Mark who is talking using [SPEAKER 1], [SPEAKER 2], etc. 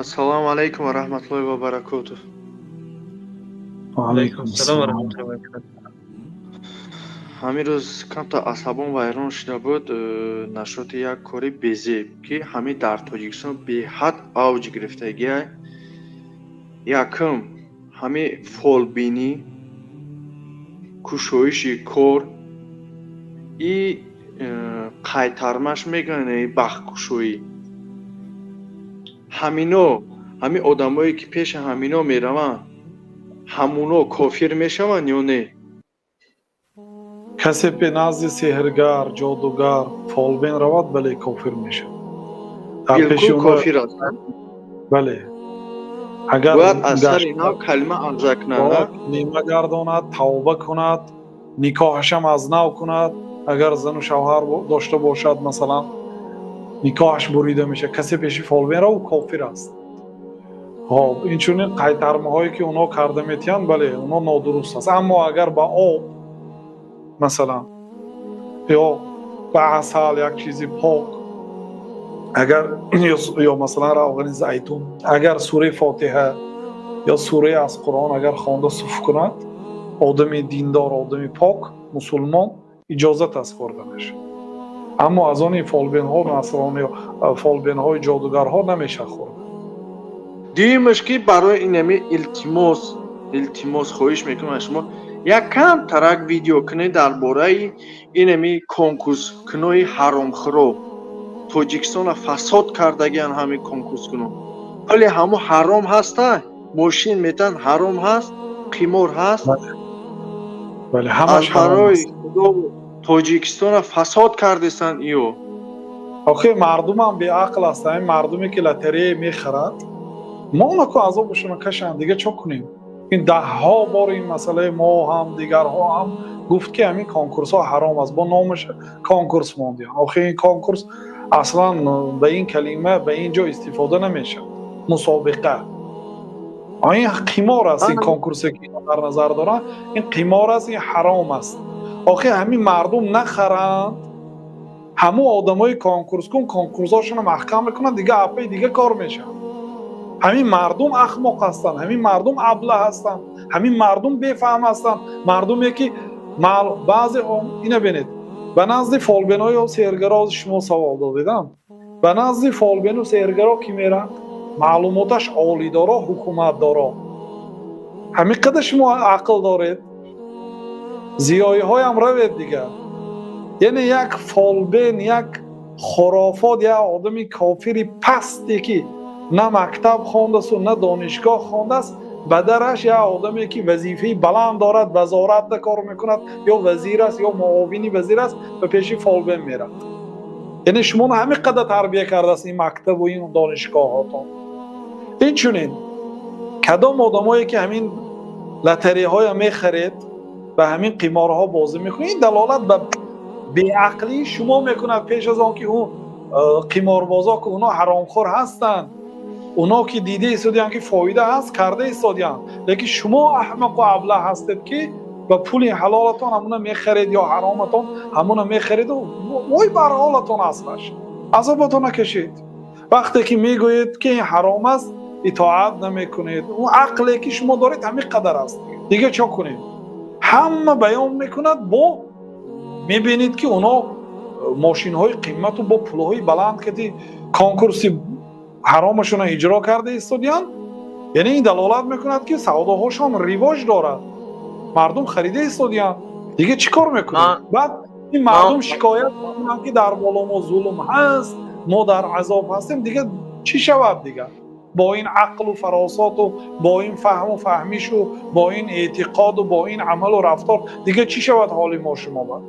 [SPEAKER 1] Ассалому алайкум ва раҳматуллоҳи ва баракотуҳ.
[SPEAKER 2] وعلیکم
[SPEAKER 3] السلام
[SPEAKER 2] السلام.
[SPEAKER 3] ورحمة الله وبركاته.
[SPEAKER 1] ҳамин рӯз камта асабон вайрон шуда буд нашоти як кори безеб ки ҳамин дар Тоҷикистон беҳад авҷ гирифтагиай. Якум ҳамин фолбинӣ, кушоиши кор, и қайтармаш мегӯянд бахткушоӣ. ҳамино ҳамин одамое ки пеши ҳамино мераванд, ҳамуно кофир мешаванд ё не?
[SPEAKER 2] کسی به نزد سحرگر جادوگر فالبین رود بله کافر میشه. در پیش
[SPEAKER 1] Билкул
[SPEAKER 2] اون
[SPEAKER 1] кофир ҳастанд.
[SPEAKER 2] بله اگر
[SPEAKER 1] бояд аз сари
[SPEAKER 2] گشت
[SPEAKER 1] нав калима арза кунанд.
[SPEAKER 2] باید نیمه گرداند، توبه کند، نکاحشم از نو کند. اگر زن و شوهر داشته باشد مثلا نکاحش بریده میشه، کسی پیش فالبین رو کافر است. خب این چونین قیترمه هایی که اونا کرده میتین بله اونا نادرست است. اما اگر با آب مثلا یا با عسل یک چیزی پاک، اگر یا مثلا روغن زیتون، اگر سوره فاتحه یا سوره از قرآن اگر خوانده صف کند، آدمی دیندار، آدمی پاک مسلمان اجازت است خوردنش. اما از آن فالبین ها نصرانی یا فالبین های جادوگر ها نمیشه خورد.
[SPEAKER 1] дуюмаш ки барои инами илтимос хоҳиш мекунам аз шумо як кам тарак видео кунед дар бораи инами конкурскунои ҳаромхӯро. Тоҷикистона фасод кардагиан ҳамин конкурскуно. вале ҳамо ҳаром ҳаста. мошин метан ҳаром ҳаст, қимор ҳаст.
[SPEAKER 2] بله
[SPEAKER 1] аз
[SPEAKER 2] همش حرام
[SPEAKER 1] барои
[SPEAKER 2] است.
[SPEAKER 1] худо Тоҷикистона фасод кардесанд иё.
[SPEAKER 2] آخه مردم هم بی عقل است. این مردمی که لاتری میخرد ما نکو عذابشون کشن دیگه چه کنیم؟ این ده ها بار این مسئله ما هم دیگرها هم گفت که همین کنکورس ها حرام است. با نامش کنکورس موندیم. آخه این کنکورس اصلا به این کلمه به اینجا استفاده نمیشه. مسابقه این قمار است. این کنکورسی که در نظر دارن این قمار است، این حرام است. آخه همین مردم نخرند، همه آدمای کنکورس کن کنکورساشون رو محکم میکنن دیگه اپی دیگه کار میشن. همین مردم احمق هستن، همین مردم ابله هستن، همین مردم بفهم هستن. مردمی که بعضی اینو ببینید به نزد فالبینای و سحرگرا شما سوال دادم. به نزد فالبین و سحرگرا کی میرن؟ معلوماتش عالی داره، حکومت داره. همین قدر شما عقل دارید زیایی های هم روید دیگه. یعنی یک فالبین، یک خرافات، یک آدمی کافری پستی که نه مکتب خوانده است و نه دانشگاه خوانده است، به درش یک آدمی که وظیفه بلند دارد، وزارت کار میکند یا وزیر است یا معاونی وزیر است، به پیش فالبین میرد. یعنی شما همین قدر تربیت کرده است این مکتب و این دانشگاه هاتون. این چونین کدام آدمایی که همین لاتری های میخرید و همین قمارها بازی میکنید، این دلالت به بیعقلی شما میکند پیش از آن که اون قماربازا که اونا حرامخور هستند، اونا که دیده ایستادیان که فایده هست کرده ایستادیان، لیکن شما احمق و ابله هستید که با پول حلالتون همونا میخرید یا حرامتون همونا میخرید و وای بر حالتون هستش. عذابتون نکشید. وقتی که میگویید که این حرام است اطاعت نمیکنید. اون عقلی که شما دارید همین قدر است دیگه چه کنید؟ همه بیان میکند با میبینید که اونا ماشین های قیمت و با پول های بلند که کنکورسی حرامشون اجرا کرده ایستادیان. یعنی این دلالت میکند که سوداهاشون رواج دارد، مردم خریده ایستادیان. دیگه چیکار میکنید؟ بعد این مردم شکایت میکنن که در بالا ما ظلم هست، ما در عذاب هستیم. دیگه چی شود دیگه؟ با این عقل و فراسات و با این فهم و فهمیش و با این اعتقاد و با این عمل و رفتار دیگه چی شود حال ما شما بعد؟